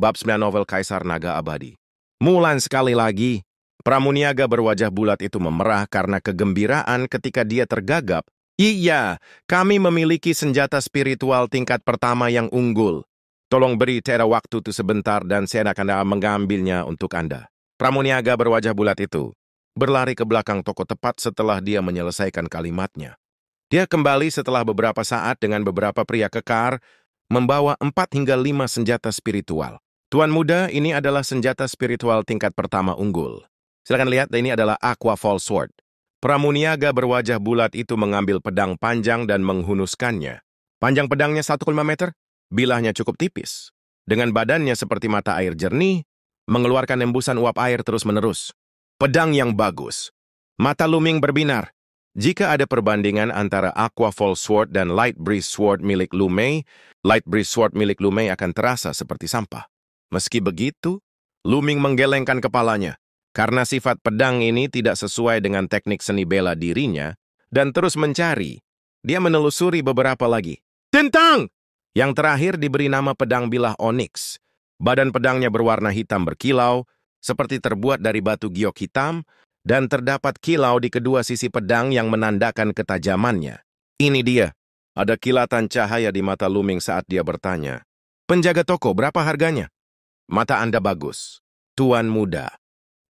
Bab 9 Novel Kaisar Naga Abadi. Mulan sekali lagi. Pramuniaga berwajah bulat itu memerah karena kegembiraan ketika dia tergagap. Iya, kami memiliki senjata spiritual tingkat pertama yang unggul. Tolong beri Tera waktu itu sebentar dan saya akan mengambilnya untuk Anda. Pramuniaga berwajah bulat itu berlari ke belakang toko tepat setelah dia menyelesaikan kalimatnya. Dia kembali setelah beberapa saat dengan beberapa pria kekar, membawa 4 hingga 5 senjata spiritual. Tuan muda, ini adalah senjata spiritual tingkat pertama unggul. Silakan lihat, ini adalah Aqua Fall Sword. Pramuniaga berwajah bulat itu mengambil pedang panjang dan menghunuskannya. Panjang pedangnya 1,5 meter, bilahnya cukup tipis. Dengan badannya seperti mata air jernih, mengeluarkan embusan uap air terus-menerus. Pedang yang bagus. Mata Luming berbinar. Jika ada perbandingan antara Aqua Fall Sword dan Light Breeze Sword milik Lu Mei, Light Breeze Sword milik Lu Mei akan terasa seperti sampah. Meski begitu, Luming menggelengkan kepalanya, karena sifat pedang ini tidak sesuai dengan teknik seni bela dirinya, dan terus mencari. Dia menelusuri beberapa lagi. Tentang! Yang terakhir diberi nama pedang bilah onyx. Badan pedangnya berwarna hitam berkilau, seperti terbuat dari batu giok hitam, dan terdapat kilau di kedua sisi pedang yang menandakan ketajamannya. Ini dia. Ada kilatan cahaya di mata Luming saat dia bertanya. Penjaga toko, berapa harganya? Mata Anda bagus. Tuan muda.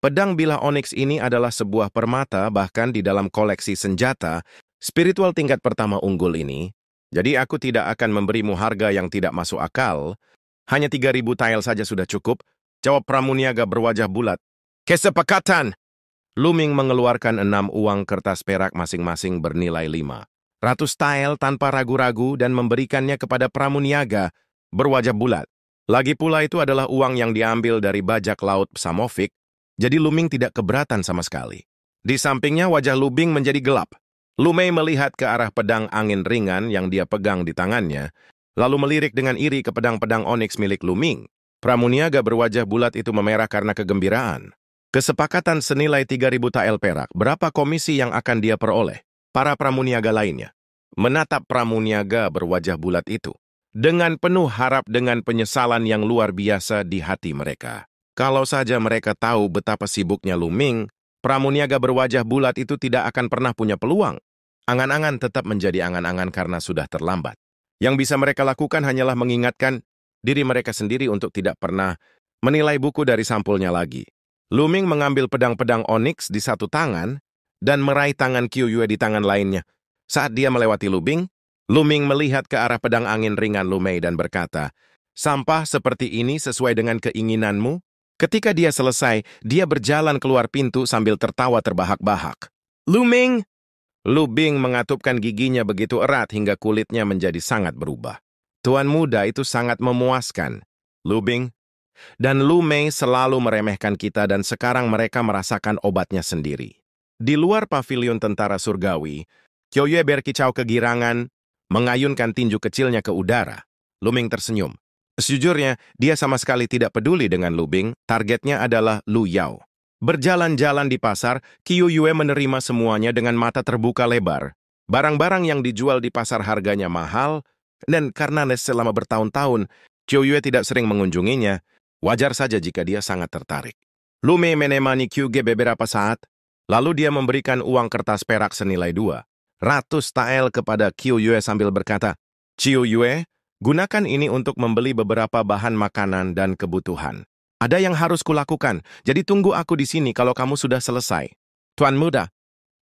Pedang bilah onyx ini adalah sebuah permata bahkan di dalam koleksi senjata spiritual tingkat pertama unggul ini. Jadi aku tidak akan memberimu harga yang tidak masuk akal. Hanya 3.000 tael saja sudah cukup. Jawab Pramuniaga berwajah bulat. Kesepakatan! Luming mengeluarkan 6 uang kertas perak masing-masing bernilai 500 tael tanpa ragu-ragu dan memberikannya kepada Pramuniaga berwajah bulat. Lagi pula itu adalah uang yang diambil dari bajak laut Psamofik, jadi Luming tidak keberatan sama sekali. Di sampingnya wajah Luming menjadi gelap. Lu Mei melihat ke arah pedang angin ringan yang dia pegang di tangannya, lalu melirik dengan iri ke pedang-pedang onyx milik Luming. Pramuniaga berwajah bulat itu memerah karena kegembiraan. Kesepakatan senilai 3.000 tael perak, berapa komisi yang akan dia peroleh? Para pramuniaga lainnya menatap Pramuniaga berwajah bulat itu dengan penuh harap dengan penyesalan yang luar biasa di hati mereka. Kalau saja mereka tahu betapa sibuknya Luming, Pramuniaga berwajah bulat itu tidak akan pernah punya peluang. Angan-angan tetap menjadi angan-angan karena sudah terlambat. Yang bisa mereka lakukan hanyalah mengingatkan diri mereka sendiri untuk tidak pernah menilai buku dari sampulnya lagi. Luming mengambil pedang-pedang onyx di satu tangan dan meraih tangan Qiu Yue di tangan lainnya. Saat dia melewati Luming melihat ke arah pedang angin ringan Lu Mei dan berkata, sampah seperti ini sesuai dengan keinginanmu? Ketika dia selesai, dia berjalan keluar pintu sambil tertawa terbahak-bahak. Luming! Lu Bing mengatupkan giginya begitu erat hingga kulitnya menjadi sangat berubah. Tuan muda itu sangat memuaskan. Lu Bing. Dan Lu Mei selalu meremehkan kita dan sekarang mereka merasakan obatnya sendiri. Di luar pavilion tentara surgawi, Qiu Yue berkicau kegirangan, mengayunkan tinju kecilnya ke udara. Luming tersenyum. Sejujurnya, dia sama sekali tidak peduli dengan Luming, targetnya adalah Lu Yao. Berjalan-jalan di pasar, Qiu Yue menerima semuanya dengan mata terbuka lebar. Barang-barang yang dijual di pasar harganya mahal, dan karena selama bertahun-tahun, Qiu Yue tidak sering mengunjunginya, wajar saja jika dia sangat tertarik. Lu Mei menemani Qiu Ge beberapa saat, lalu dia memberikan uang kertas perak senilai 200 tael kepada Qiu Yue sambil berkata, Qiu Yue, gunakan ini untuk membeli beberapa bahan makanan dan kebutuhan. Ada yang harus kulakukan, jadi tunggu aku di sini kalau kamu sudah selesai. Tuan muda,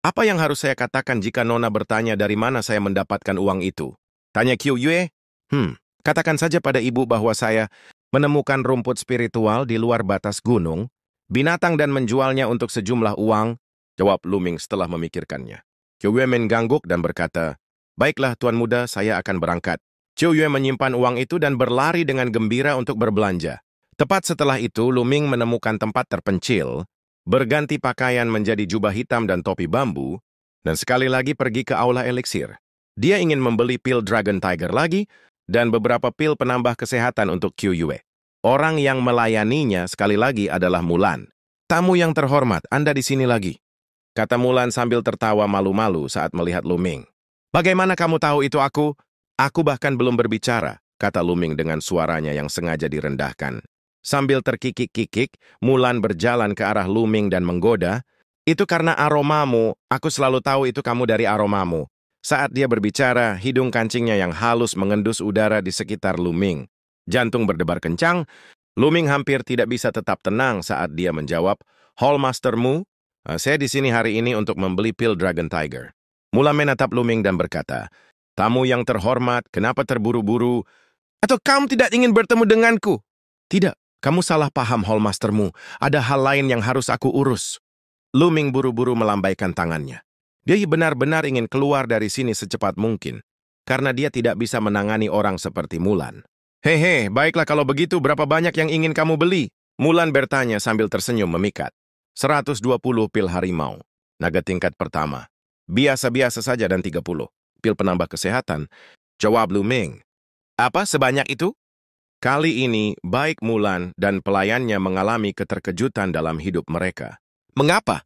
apa yang harus saya katakan jika Nona bertanya dari mana saya mendapatkan uang itu? Tanya Qiu Yue. Katakan saja pada ibu bahwa saya menemukan rumput spiritual di luar batas gunung, binatang dan menjualnya untuk sejumlah uang, jawab Luming setelah memikirkannya. Qiu Yue mengangguk dan berkata, baiklah tuan muda, saya akan berangkat. Qiu Yue menyimpan uang itu dan berlari dengan gembira untuk berbelanja. Tepat setelah itu, Luming menemukan tempat terpencil, berganti pakaian menjadi jubah hitam dan topi bambu, dan sekali lagi pergi ke aula eliksir. Dia ingin membeli pil Dragon Tiger lagi, dan beberapa pil penambah kesehatan untuk Qiu Yue. Orang yang melayaninya sekali lagi adalah Mulan. Tamu yang terhormat, Anda di sini lagi. Kata Mulan sambil tertawa malu-malu saat melihat Luming. Bagaimana kamu tahu itu aku? Aku bahkan belum berbicara, kata Luming dengan suaranya yang sengaja direndahkan. Sambil terkikik-kikik, Mulan berjalan ke arah Lu Ming dan menggoda, "Itu karena aromamu, aku selalu tahu itu kamu dari aromamu." Saat dia berbicara, hidung kancingnya yang halus mengendus udara di sekitar Lu Ming. Jantung berdebar kencang, Lu Ming hampir tidak bisa tetap tenang saat dia menjawab, "Hall Mastermu, saya di sini hari ini untuk membeli pil Dragon Tiger." Mulan menatap Lu Ming dan berkata, "Tamu yang terhormat, kenapa terburu-buru? Atau kamu tidak ingin bertemu denganku?" "Tidak, kamu salah paham, Hall Mastermu. Ada hal lain yang harus aku urus." Lu Ming buru-buru melambaikan tangannya. Dia benar-benar ingin keluar dari sini secepat mungkin, karena dia tidak bisa menangani orang seperti Mulan. "Hehe, baiklah kalau begitu berapa banyak yang ingin kamu beli?" Mulan bertanya sambil tersenyum memikat. 120 pil harimau, naga tingkat pertama. Biasa-biasa saja dan 30 pil penambah kesehatan. Jawab Lu Ming. "Apa sebanyak itu?" Kali ini, baik Mulan dan pelayannya mengalami keterkejutan dalam hidup mereka. "Mengapa?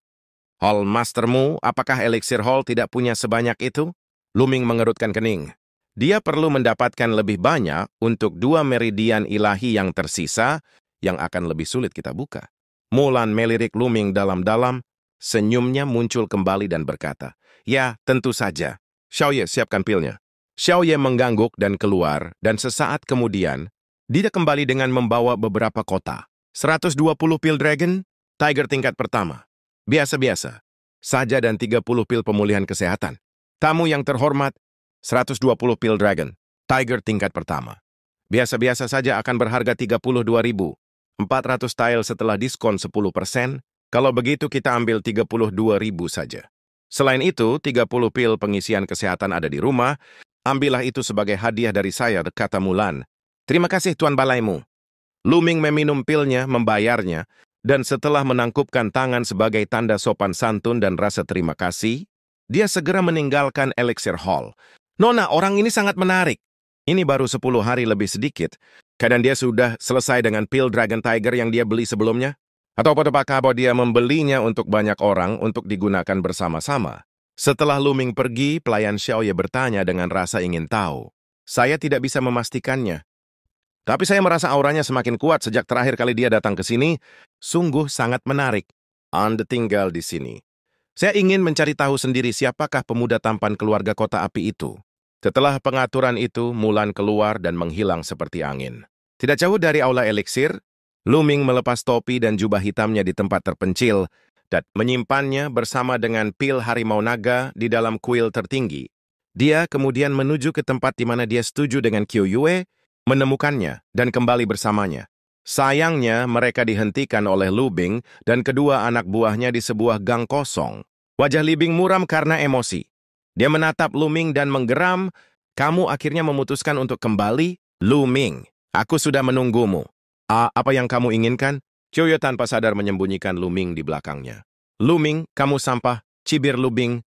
Hall Mastermu, apakah Elixir Hall tidak punya sebanyak itu?" Lu Ming mengerutkan kening. Dia perlu mendapatkan lebih banyak untuk 2 meridian ilahi yang tersisa, yang akan lebih sulit kita buka. Mulan melirik Lu Ming dalam-dalam, senyumnya muncul kembali dan berkata, "Ya, tentu saja. Xiaoye, siapkan pilnya." Xiaoye mengangguk dan keluar, dan sesaat kemudian, dia kembali dengan membawa beberapa kotak. 120 pil Dragon, Tiger tingkat pertama. Biasa-biasa saja dan 30 pil pemulihan kesehatan. Tamu yang terhormat, 120 pil Dragon, Tiger tingkat pertama. Biasa-biasa saja akan berharga 32.400 tile setelah diskon 10%. Kalau begitu kita ambil 32.000 saja. Selain itu, 30 pil pengisian kesehatan ada di rumah. Ambillah itu sebagai hadiah dari saya, kata Mulan. "Terima kasih Tuan Balaimu." Lu Ming meminum pilnya, membayarnya, dan setelah menangkupkan tangan sebagai tanda sopan santun dan rasa terima kasih, dia segera meninggalkan Elixir Hall. "Nona, orang ini sangat menarik. Ini baru 10 hari lebih sedikit. Kadang dia sudah selesai dengan pil Dragon Tiger yang dia beli sebelumnya? Atau apakah dia membelinya untuk banyak orang untuk digunakan bersama-sama?" Setelah Lu Ming pergi, pelayan Xiaoye bertanya dengan rasa ingin tahu. "Saya tidak bisa memastikannya. Tapi saya merasa auranya semakin kuat sejak terakhir kali dia datang ke sini. Sungguh sangat menarik. Anda tinggal di sini. Saya ingin mencari tahu sendiri siapakah pemuda tampan keluarga kota api itu." Setelah pengaturan itu, Mulan keluar dan menghilang seperti angin. Tidak jauh dari aula eliksir, Lu Ming melepas topi dan jubah hitamnya di tempat terpencil dan menyimpannya bersama dengan pil harimau naga di dalam kuil tertinggi. Dia kemudian menuju ke tempat di mana dia setuju dengan Qiu Yue, menemukannya dan kembali bersamanya. Sayangnya, mereka dihentikan oleh Lu Bing dan kedua anak buahnya di sebuah gang kosong. Wajah Li Bing muram karena emosi. Dia menatap Lu Ming dan menggeram. "Kamu akhirnya memutuskan untuk kembali? Lu Ming, aku sudah menunggumu." Apa yang kamu inginkan?" Qiu Yue tanpa sadar menyembunyikan Lu Ming di belakangnya. "Lu Ming, kamu sampah," cibir Lu Bing.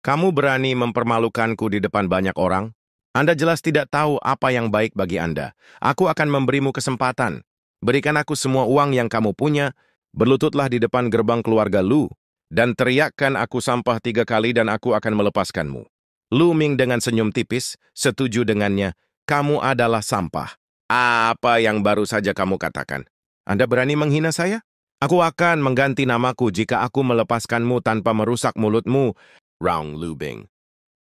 "Kamu berani mempermalukanku di depan banyak orang? Anda jelas tidak tahu apa yang baik bagi Anda. Aku akan memberimu kesempatan. Berikan aku semua uang yang kamu punya, berlututlah di depan gerbang keluarga Lu, dan teriakkan aku sampah 3 kali dan aku akan melepaskanmu." Lu Ming dengan senyum tipis, setuju dengannya. "Kamu adalah sampah." "Apa yang baru saja kamu katakan? Anda berani menghina saya? Aku akan mengganti namaku jika aku melepaskanmu tanpa merusak mulutmu." Rong Lu Bing.